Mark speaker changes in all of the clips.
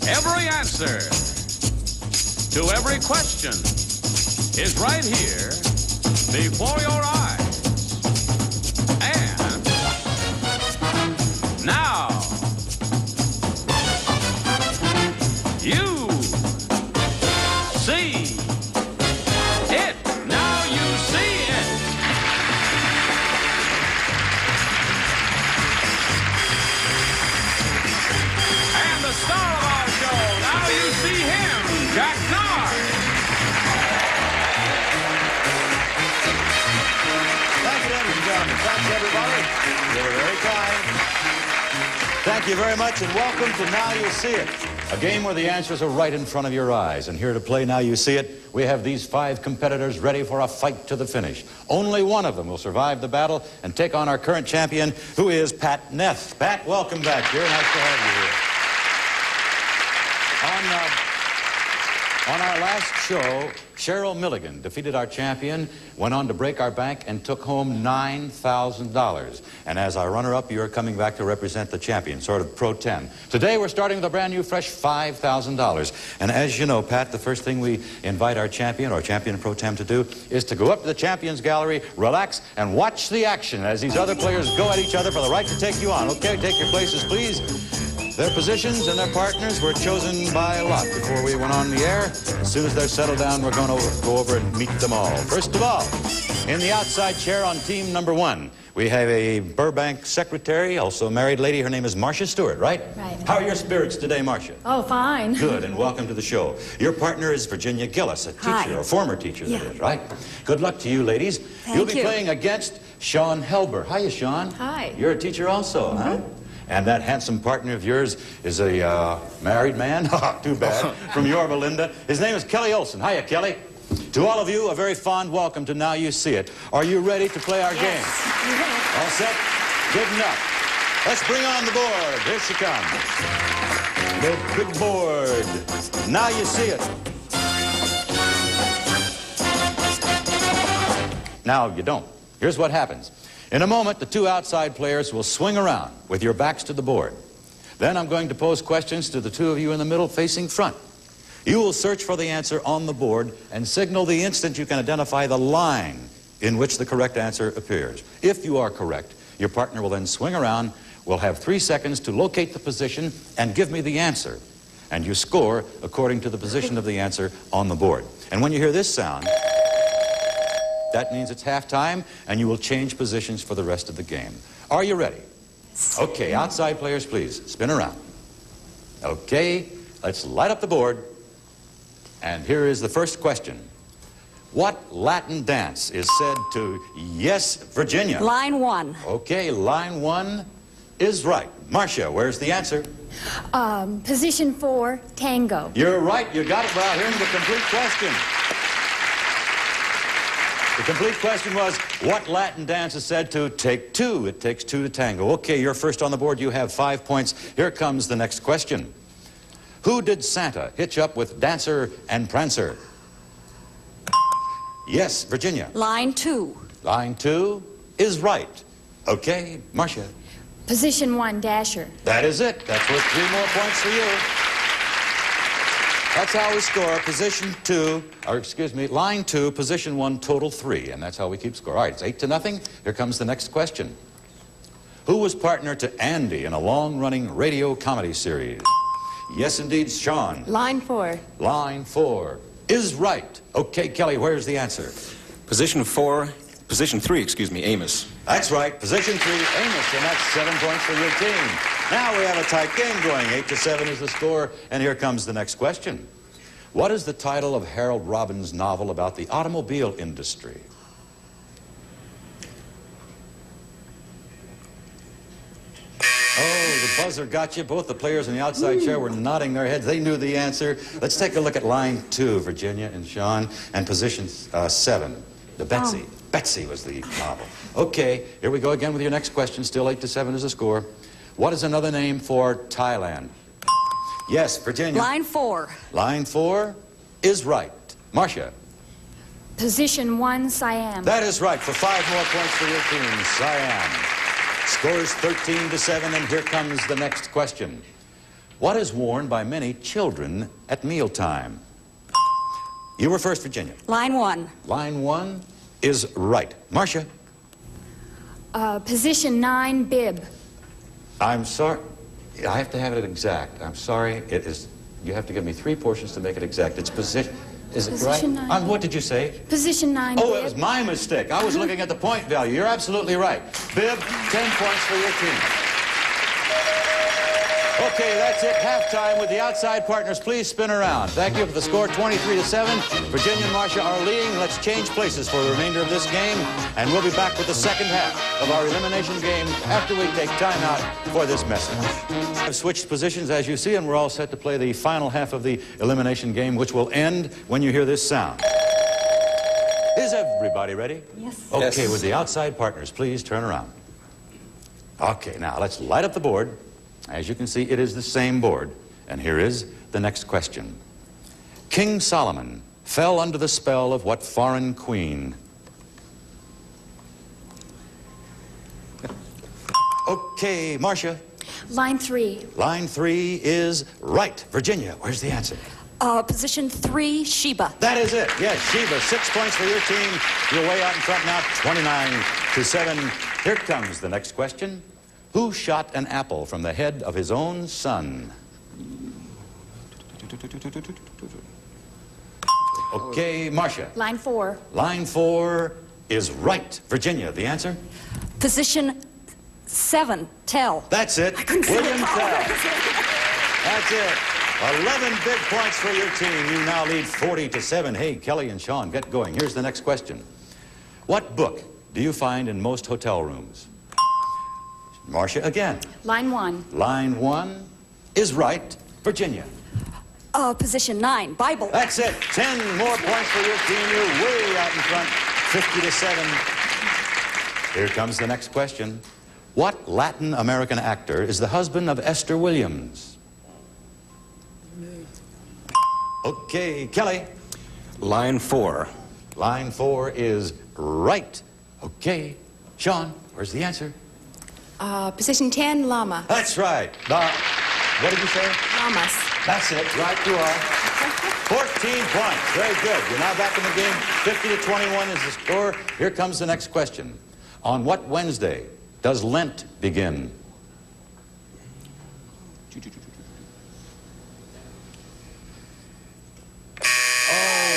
Speaker 1: Every answer to every question is right here before your eyes. And now, you see it. Now you see it. And the star of our show, now you see him, Jack Nard.
Speaker 2: Thank you, ladies and gentlemen. Thanks, everybody. You're very kind. Thank you very much, and welcome to Now You See It, a game where the answers are right in front of your eyes. And here to play Now You See It, we have these 5 competitors ready for a fight to the finish. Only one of them will survive the battle and take on our current champion, who is Pat Neff. Pat, welcome back here. Nice to have you here. On our last show, Cheryl Milligan defeated our champion, went on to break our bank, and took home $9,000. And as our runner-up, you're coming back to represent the champion, sort of pro tem. Today, we're starting with a brand new, fresh $5,000. And as you know, Pat, the first thing we invite our champion, or champion pro tem, to do is to go up to the champions gallery, relax, and watch the action as these other players go at each other for the right to take you on. Okay, take your places, please. Their positions and their partners were chosen by lot before we went on the air. As soon as they're settled down, we're going to go over and meet them all. First of all, in the outside chair on team number 1, we have a Burbank secretary, also a married lady. Her name is Marcia Stewart, right?
Speaker 3: Right.
Speaker 2: How are your spirits today, Marcia?
Speaker 3: Oh, fine.
Speaker 2: Good, and welcome to the show. Your partner is Virginia Gillis, a teacher,
Speaker 3: Hi.
Speaker 2: or former teacher, that
Speaker 3: Yeah.
Speaker 2: is, right? Good luck to you, ladies.
Speaker 3: Thank
Speaker 2: You'll be
Speaker 3: you.
Speaker 2: playing against Sean Helber. Hiya, Sean.
Speaker 3: Hi.
Speaker 2: You're a teacher also, huh? And that handsome partner of yours is a married man? Too bad. From Yorba Linda. His name is Kelly Olson. Hiya, Kelly. To all of you, a very fond welcome to Now You See It. Are you ready to play our game? All set? Good enough. Let's bring on the board. Here she comes. The big board. Now you see it. Now you don't. Here's what happens. In a moment, the 2 outside players will swing around with your backs to the board. Then I'm going to pose questions to the 2 of you in the middle facing front. You will search for the answer on the board and signal the instant you can identify the line in which the correct answer appears. If you are correct, your partner will then swing around, will have 3 seconds to locate the position and give me the answer. And you score according to the position of the answer on the board. And when you hear this sound, that means it's halftime, and you will change positions for the rest of the game. Are you ready? Okay, outside players, please, spin around. Okay, let's light up the board. And here is the first question. What Latin dance is said to, yes, Virginia?
Speaker 3: Line 1.
Speaker 2: Okay, line 1 is right. Marcia, where's the answer?
Speaker 3: Position 4, tango.
Speaker 2: You're right, you got it. Well, here's the complete question. The complete question was, what Latin dance is said to take 2? It takes 2 to tango. Okay, you're first on the board. You have 5 points. Here comes the next question. Who did Santa hitch up with Dancer and Prancer? Yes, Virginia.
Speaker 3: Line 2.
Speaker 2: Line 2 is right. Okay, Marcia.
Speaker 3: Position 1, dasher.
Speaker 2: That is it. That's worth 3 more points for you. That's how we score. Position 2, or excuse me, line 2, position 1, total 3. And that's how we keep score. All right, it's 8-0. Here comes the next question. Who was partner to Andy in a long-running radio comedy series? Yes, indeed, Sean.
Speaker 3: Line 4.
Speaker 2: Line 4 is right. Okay, Kelly, where's the answer?
Speaker 4: Position 3, excuse me, Amos.
Speaker 2: That's right. Position 3, Amos, and that's 7 points for your team. Now we have a tight game going. 8-7 is the score, and here comes the next question. What is the title of Harold Robbins' novel about the automobile industry? Oh, the buzzer got you. Both the players in the outside chair were nodding their heads. They knew the answer. Let's take a look at line 2, Virginia and Sean, and position 7, the Betsy. Betsy was the novel. Okay, here we go again with your next question. Still 8-7 is the score. What is another name for Thailand? Yes, Virginia.
Speaker 3: Line 4.
Speaker 2: Line 4 is right. Marcia.
Speaker 3: Position 1, Siam.
Speaker 2: That is right, for 5 more points for your team. Siam. Scores 13-7, and here comes the next question. What is worn by many children at mealtime? You were first, Virginia.
Speaker 5: Line 1.
Speaker 2: Line 1 is right. Marcia?
Speaker 3: Position 9, bib.
Speaker 2: I'm sorry. I have to have it exact. I'm sorry. It is. You have to give me 3 portions to make it exact. It's position. Is it
Speaker 3: Position
Speaker 2: right?
Speaker 3: 9.
Speaker 2: What did you say?
Speaker 3: Position 9,
Speaker 2: Oh,
Speaker 3: bib.
Speaker 2: it was my mistake. I was looking at the point value. You're absolutely right. Bib, 10 points for your team. Okay, that's it. Halftime with the outside partners. Please spin around. Thank you for the score, 23-7. Virginia and Marcia are leading. Let's change places for the remainder of this game, and we'll be back with the second half of our elimination game after we take time out for this message. I've switched positions, as you see, and we're all set to play the final half of the elimination game, which will end when you hear this sound. Is everybody ready?
Speaker 5: Yes.
Speaker 2: Okay,
Speaker 4: Yes.
Speaker 2: with the outside partners, please turn around. Okay, now let's light up the board. As you can see, it is the same board. And here is the next question. King Solomon fell under the spell of what foreign queen? Okay, Marcia.
Speaker 3: Line 3.
Speaker 2: Line 3 is right. Virginia, where's the answer?
Speaker 5: Position 3, Sheba.
Speaker 2: That is it. Yes, Sheba, 6 points for your team. You're way out in front now, 29-7. Here comes the next question. Who shot an apple from the head of his own son? Okay, Marcia.
Speaker 3: Line 4.
Speaker 2: Line 4 is right. Virginia, the answer?
Speaker 5: Position 7, Tell.
Speaker 2: That's it. William Tell. That's it. 11 big points for your team. You now lead 40-7. Hey, Kelly and Sean, get going. Here's the next question. What book do you find in most hotel rooms? Marcia again.
Speaker 3: Line 1.
Speaker 2: Line 1 is right. Virginia.
Speaker 5: Position 9, Bible.
Speaker 2: That's it. 10 more points for your team. You're way out in front, 50-7. Here comes the next question. What Latin American actor is the husband of Esther Williams? Okay, Kelly.
Speaker 4: Line 4.
Speaker 2: Line 4 is right. Okay, Sean, where's the answer?
Speaker 6: Position 10, llama.
Speaker 2: That's right. What did you say?
Speaker 6: Llamas.
Speaker 2: That's it. Right you are. 14 points. Very good. You're now back in the game. 50-21 is the score. Here comes the next question. On what Wednesday does Lent begin?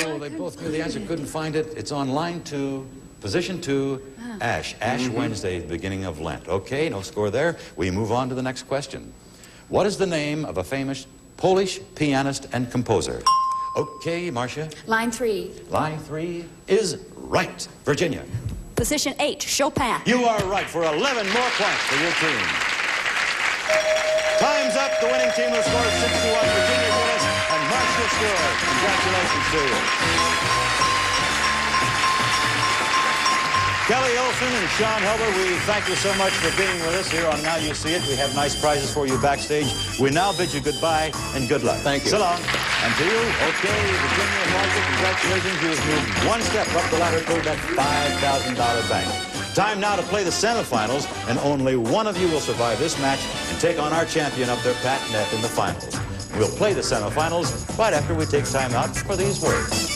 Speaker 2: Oh, they both knew the answer. Couldn't find it. It's on line 2, position 2, Ash. Ash Wednesday, the beginning of Lent. Okay, no score there. We move on to the next question. What is the name of a famous Polish pianist and composer? Okay, Marcia.
Speaker 3: Line 3.
Speaker 2: Line 3 is right. Virginia.
Speaker 5: Position 8, Chopin.
Speaker 2: You are right for 11 more points for your team. Time's up. The winning team will score 61. Virginia Gillis and Marcia Stewart. Congratulations to you. Kelly Olson and Sean Helber, we thank you so much for being with us here on Now You See It. We have nice prizes for you backstage. We now bid you goodbye and good luck.
Speaker 4: Thank you.
Speaker 2: So long. And to you, okay, Virginia and Marcia, congratulations. You have moved one step up the ladder toward that $5,000 bank. Time now to play the semifinals, and only one of you will survive this match and take on our champion up there, Pat Neff, in the finals. We'll play the semifinals right after we take time out for these words.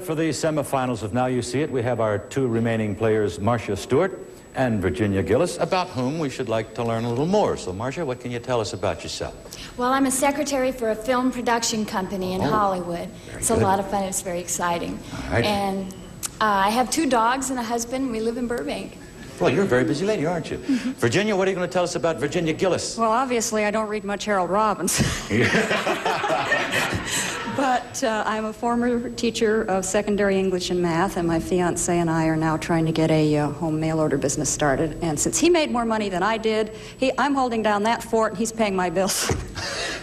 Speaker 2: For the semifinals of Now You See It, we have our 2 remaining players, Marcia Stewart and Virginia Gillis, about whom we should like to learn a little more. So, Marcia, what can you tell us about yourself?
Speaker 3: Well, I'm a secretary for a film production company in Hollywood. It's a
Speaker 2: good.
Speaker 3: lot of fun. It's very exciting.
Speaker 2: All right.
Speaker 3: And I have 2 dogs and a husband. We live in Burbank.
Speaker 2: Well, you're a very busy lady, aren't you? Virginia, what are you going to tell us about Virginia Gillis?
Speaker 5: Well, obviously, I don't read much Harold Robbins. But I'm a former teacher of secondary English and math, and my fiancé and I are now trying to get a home mail order business started. And since he made more money than I did, I'm holding down that fort, and he's paying my bills.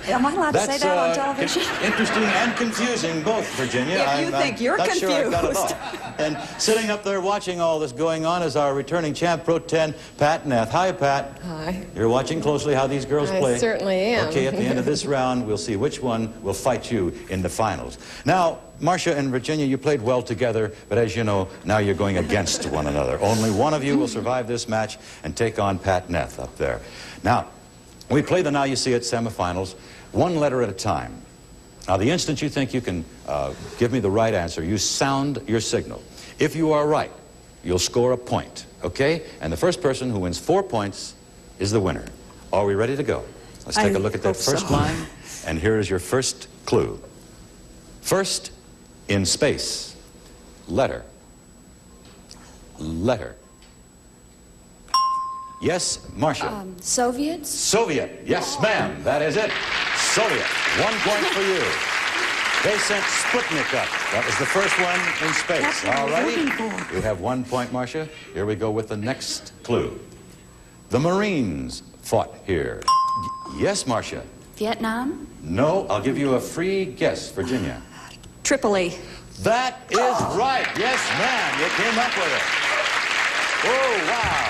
Speaker 5: Am I allowed to say that on television?
Speaker 2: Interesting and confusing, both, Virginia.
Speaker 5: If you think you're
Speaker 2: not sure I've got it
Speaker 5: confused.
Speaker 2: all. And sitting up there watching all this going on is our returning champ pro 10, Pat Neff. Hi, Pat.
Speaker 6: Hi.
Speaker 2: You're watching closely how these girls
Speaker 6: I
Speaker 2: play.
Speaker 6: certainly am.
Speaker 2: Okay, at the end of this round, we'll see which one will fight you in the finals. Now, Marcia and Virginia, you played well together, but as you know, now you're going against one another. Only one of you will survive this match and take on Pat Neff up there. Now, We play the Now You See It semifinals, one letter at a time. Now, the instant you think you can give me the right answer, you sound your signal. If you are right, you'll score a point, okay? And the first person who wins 4 points is the winner. Are we ready to go? Let's take a look at that first line, and here is your first clue. First, in space, letter. Letter. Yes, Marcia.
Speaker 3: Soviets?
Speaker 2: Soviet. Yes, ma'am. That is it. Soviet. 1 point for you. They sent Sputnik up. That was the first one in space. All righty. You have 1 point, Marcia. Here we go with the next clue. The Marines fought here. Yes, Marcia.
Speaker 3: Vietnam?
Speaker 2: No, I'll give you a free guess, Virginia.
Speaker 5: Tripoli.
Speaker 2: That is right. Yes, ma'am. You came up with it. Oh, wow.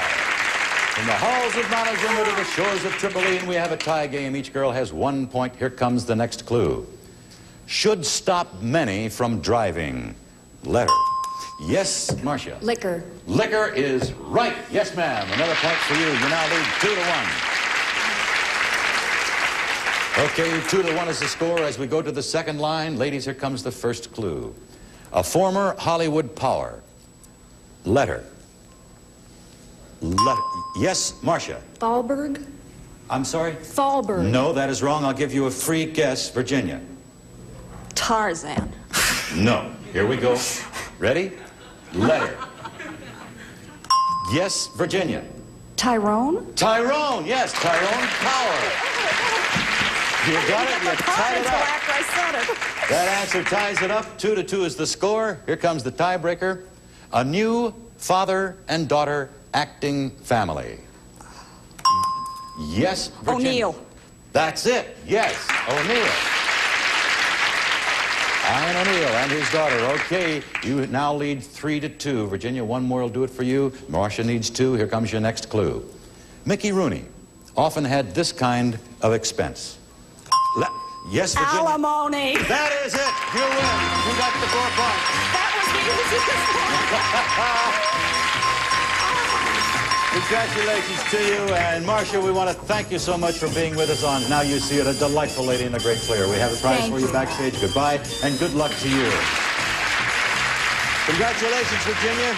Speaker 2: From the halls of Montezuma to the shores of Tripoli, and we have a tie game. Each girl has 1 point. Here comes the next clue. Should stop many from driving. Letter. Yes, Marcia.
Speaker 3: Liquor.
Speaker 2: Liquor is right. Yes, ma'am. Another point for you. You now lead 2-1. Okay, 2-1 is the score. As we go to the second line, ladies, here comes the first clue. A former Hollywood power. Letter. Letter. Yes, Marcia.
Speaker 3: Thalberg?
Speaker 2: I'm sorry?
Speaker 3: Thalberg.
Speaker 2: No, that is wrong. I'll give you a free guess, Virginia.
Speaker 5: Tarzan.
Speaker 2: No. Here we go. Ready? Letter. Yes, Virginia.
Speaker 5: Tyrone.
Speaker 2: Tyrone. Yes, Tyrone Power. You got it. You tied it up.
Speaker 5: After I said it.
Speaker 2: That answer ties it up. 2-2 is the score. Here comes the tiebreaker. A new father and daughter acting family. Yes, Virginia.
Speaker 5: O'Neill.
Speaker 2: That's it. Yes, O'Neill. Ian O'Neill and his daughter. Okay, you now lead 3-2. Virginia, one more will do it for you. Marcia needs 2. Here comes your next clue. Mickey Rooney often had this kind of expense. Yes, Virginia.
Speaker 5: Alimony.
Speaker 2: That is it. You win. You got the 4 points.
Speaker 5: That was the easiest one.
Speaker 2: Congratulations to you. And Marcia, we want to thank you so much for being with us on Now You See It, a delightful lady and a great player. We have a prize for you backstage. Goodbye, and good luck to you. Congratulations, Virginia.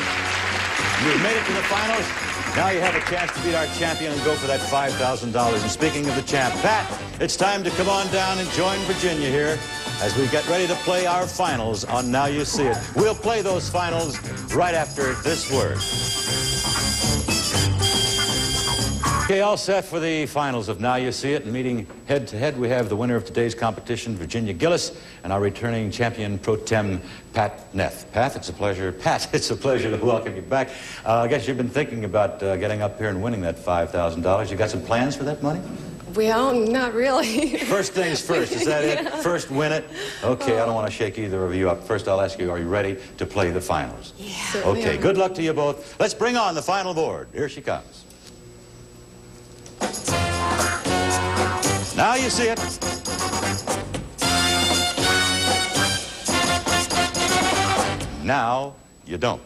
Speaker 2: You've made it to the finals. Now you have a chance to beat our champion and go for that $5,000. And speaking of the champ, Pat, it's time to come on down and join Virginia here as we get ready to play our finals on Now You See It. We'll play those finals right after this word. Okay, all set for the finals of Now You See It. And meeting head-to-head, we have the winner of today's competition, Virginia Gillis, and our returning champion pro tem, Pat Neff. Pat, it's a pleasure. Pat, it's a pleasure to welcome you back. I guess you've been thinking about getting up here and winning that $5,000. You got some plans for that money?
Speaker 6: Well, not really.
Speaker 2: First things first, is that it? First win it? Okay, I don't want to shake either of you up. First, I'll ask you, are you ready to play the finals?
Speaker 6: Yeah.
Speaker 2: Okay, good luck to you both. Let's bring on the final board. Here she comes. Now you see it. Now you don't.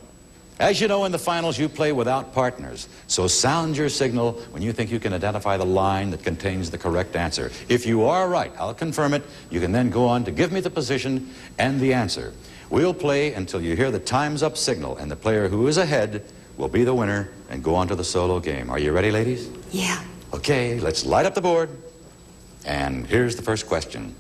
Speaker 2: As you know, in the finals, you play without partners. So sound your signal when you think you can identify the line that contains the correct answer. If you are right, I'll confirm it. You can then go on to give me the position and the answer. We'll play until you hear the time's up signal, and the player who is ahead will be the winner and go on to the solo game. Are you ready, ladies?
Speaker 5: Yeah.
Speaker 2: Okay, let's light up the board. And here's the first question.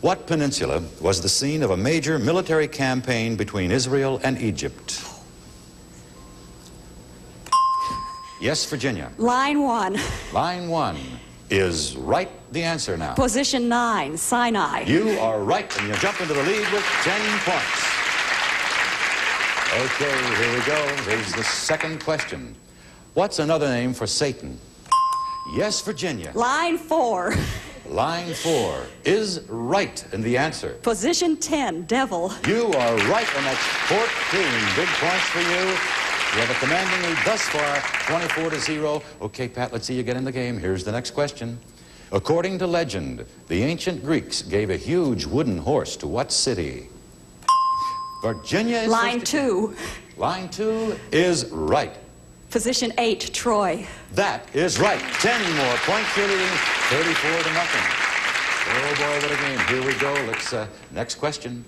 Speaker 2: What peninsula was the scene of a major military campaign between Israel and Egypt? Yes, Virginia.
Speaker 5: Line 1.
Speaker 2: Line 1 is right the answer now.
Speaker 5: Position 9, Sinai.
Speaker 2: You are right, and you jump into the lead with 10 points. Okay, here we go. Here's the second question. What's another name for Satan? Yes, Virginia.
Speaker 5: Line 4.
Speaker 2: Line 4 is right in the answer.
Speaker 5: Position 10, Devil.
Speaker 2: You are right, and that's 14 big points for you. You have a commanding lead thus far, 24-0. Okay, Pat, let's see you get in the game. Here's the next question. According to legend, the ancient Greeks gave a huge wooden horse to what city? Virginia is
Speaker 5: Line 2.
Speaker 2: Line 2 is right.
Speaker 5: Position 8, Troy.
Speaker 2: That is right. 10 more points. You're leading 34 to nothing. Oh boy, what a game. Here we go. Let's, next question.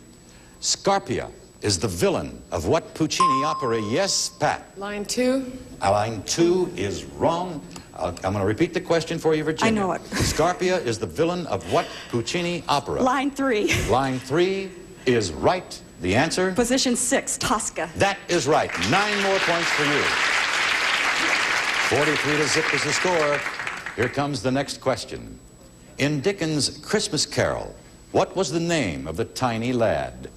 Speaker 2: Scarpia is the villain of what Puccini opera? Yes, Pat.
Speaker 6: Line 2.
Speaker 2: Line 2 is wrong. I'm going to repeat the question for you, Virginia.
Speaker 5: I know it.
Speaker 2: Scarpia is the villain of what Puccini opera?
Speaker 5: Line 3.
Speaker 2: Line 3 is right. The answer?
Speaker 5: Position 6, Tosca.
Speaker 2: That is right. 9 more points for you. 43 to zip is the score. Here comes the next question. In Dickens' Christmas Carol, what was the name of the tiny lad?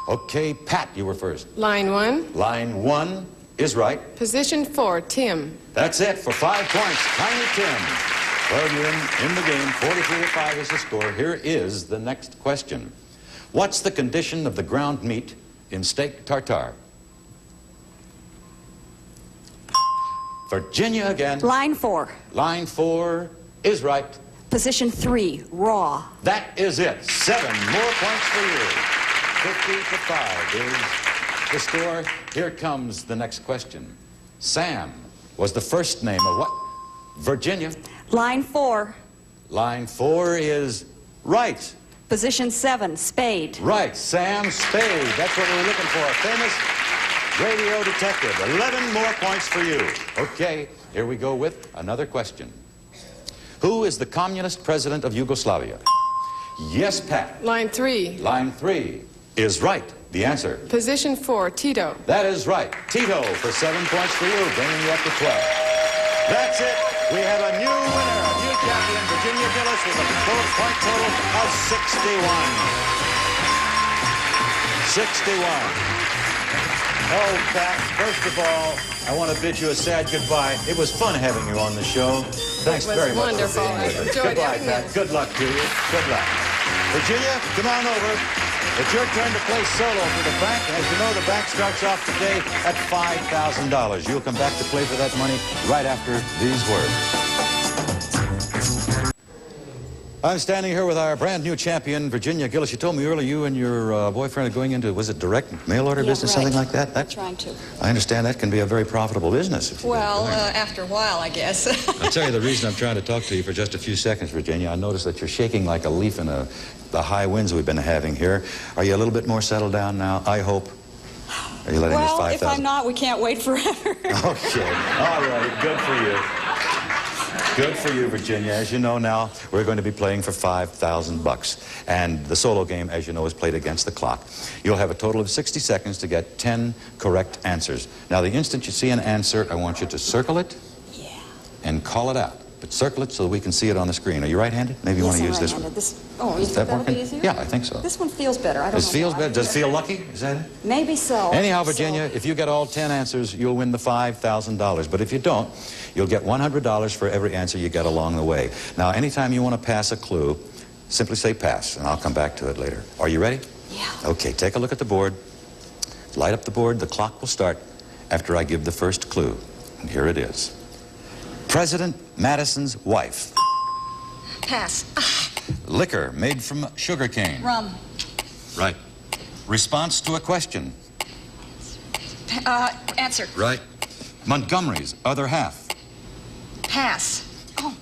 Speaker 2: Okay, Pat, you were first.
Speaker 6: Line 1.
Speaker 2: Line 1 is right.
Speaker 6: Position 4, Tim.
Speaker 2: That's it for 5 points. Tiny Tim. Well, you're in the game. 43 to 5 is the score. Here is the next question. What's the condition of the ground meat in steak tartare? Virginia again.
Speaker 5: Line 4.
Speaker 2: Line 4 is right.
Speaker 5: Position 3, raw.
Speaker 2: That is it. 7 more points for you. 50 to 5 is the score. Here comes the next question. Sam was the first name of what? Virginia.
Speaker 5: Line 4.
Speaker 2: Line 4 is right.
Speaker 5: Position 7, Spade.
Speaker 2: Right. Sam Spade. That's what we were looking for. Famous radio detective. 11 more points for you. Okay, here we go with another question. Who is the communist president of Yugoslavia? Yes, Pat.
Speaker 6: Line 3.
Speaker 2: Line 3 is right. The answer.
Speaker 6: Position 4, Tito.
Speaker 2: That is right. Tito for 7 points for you, bringing you up to 12. That's it. We have a new winner, a new champion, Virginia Gillis, with a point total of 61. 61. Oh, Pat, first of all, I want to bid you a sad goodbye. It was fun having you on the show. Thanks
Speaker 6: It was
Speaker 2: very much
Speaker 6: wonderful.
Speaker 2: for being with
Speaker 6: I
Speaker 2: us.
Speaker 6: enjoyed
Speaker 2: Goodbye,
Speaker 6: having
Speaker 2: Pat.
Speaker 6: you.
Speaker 2: Good luck to you. Good luck. Virginia, come on over. It's your turn to play solo for the bank. And as you know, the bank starts off today at $5,000. You'll come back to play for that money right after these words. I'm standing here with our brand new champion, Virginia Gillis. You told me earlier you and your boyfriend are going into, was it direct mail order business,
Speaker 5: right.
Speaker 2: something like that?
Speaker 5: Trying to.
Speaker 2: I understand that can be a very profitable business. If you
Speaker 5: Well,
Speaker 2: get going.
Speaker 5: after a while, I guess.
Speaker 2: I'll tell you the reason I'm trying to talk to you for just a few seconds, Virginia. I noticed that you're shaking like a leaf in the high winds we've been having here. Are you a little bit more settled down now, I hope? Are you letting this
Speaker 5: Well,
Speaker 2: 5,000?
Speaker 5: if I'm not, we can't wait forever.
Speaker 2: Okay. All right. Good for you. Good for you, Virginia. As you know now, we're going to be playing for $5,000. And the solo game, as you know, is played against the clock. You'll have a total of 60 seconds to get 10 correct answers. Now, the instant you see an answer, I want you to circle it and call it out. But circle it so that we can see it on the screen. Are you right-handed? Maybe you want to use this one.
Speaker 5: Oh, you
Speaker 2: Is
Speaker 5: think
Speaker 2: that
Speaker 5: that'll be
Speaker 2: working?
Speaker 5: easier?
Speaker 2: Yeah, I think so.
Speaker 5: This one feels better. I don't know.
Speaker 2: It feels
Speaker 5: why.
Speaker 2: better. Does it feel lucky? Is that it?
Speaker 5: Maybe so.
Speaker 2: Anyhow, Virginia, if you get all 10 answers, you'll win the $5,000. But if you don't, you'll get $100 for every answer you get along the way. Now, anytime you want to pass a clue, simply say pass, and I'll come back to it later. Are you ready?
Speaker 5: Yeah.
Speaker 2: Okay, take a look at the board. Light up the board. The clock will start after I give the first clue. And here it is. President Madison's wife.
Speaker 5: Pass.
Speaker 2: Liquor made from sugar cane.
Speaker 5: Rum.
Speaker 2: Right. Response to a question.
Speaker 5: Answer.
Speaker 2: Right. Montgomery's other half.
Speaker 5: Pass. Oh,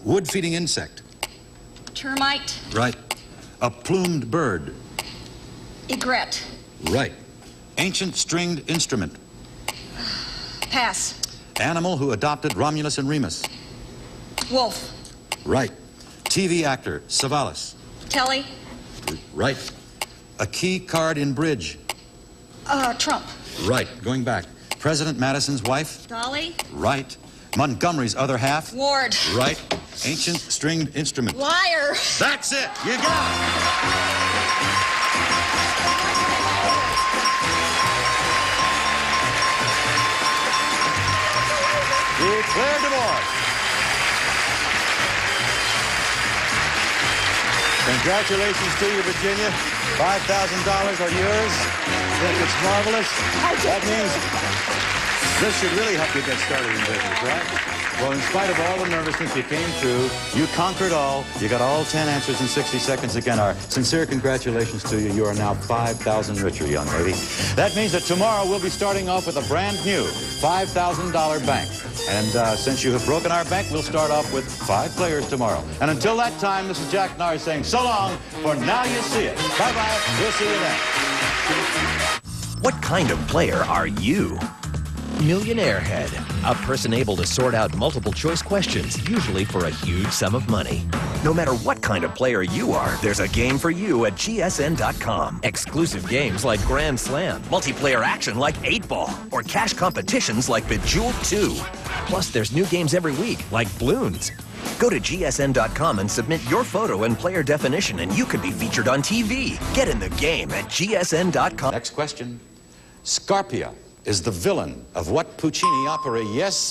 Speaker 2: Wood-feeding insect.
Speaker 5: termite.
Speaker 2: Right. A plumed bird.
Speaker 5: Egret.
Speaker 2: Right. Ancient stringed instrument.
Speaker 5: Pass.
Speaker 2: Animal who adopted Romulus and Remus.
Speaker 5: Wolf.
Speaker 2: Right. TV actor, Savalas.
Speaker 5: Telly.
Speaker 2: Right. A key card in bridge.
Speaker 5: Trump.
Speaker 2: Right. Going back. President Madison's wife.
Speaker 5: Dolly.
Speaker 2: Right. Montgomery's other half.
Speaker 5: Ward.
Speaker 2: Right. Ancient stringed instrument.
Speaker 5: Liar.
Speaker 2: That's it. You got it. Declare divorce. Congratulations to you, Virginia. $5,000 are yours. Think it's marvelous. That means this should really help you get started in business, right? Well, in spite of all the nervousness, you came through. You conquered all. You got all 10 answers in 60 seconds. Again, our sincere congratulations to you. You are now 5,000 richer, young lady. That means that tomorrow we'll be starting off with a brand new $5,000 bank. And since you have broken our bank, we'll start off with 5 players tomorrow. And until that time, this is Jack Nars saying so long, for now you see it. Bye-bye. We'll see you then.
Speaker 7: What kind of player are you? Millionaire Head, a person able to sort out multiple choice questions, usually for a huge sum of money. No matter what kind of player you are, there's a game for you at GSN.com. Exclusive games like Grand Slam, multiplayer action like 8-Ball, or cash competitions like Bejeweled 2. Plus, there's new games every week, like Bloons. Go to GSN.com and submit your photo and player definition, and you could be featured on TV. Get in the game at GSN.com.
Speaker 2: Next question. Scarpia is the villain of what Puccini opera? Yes,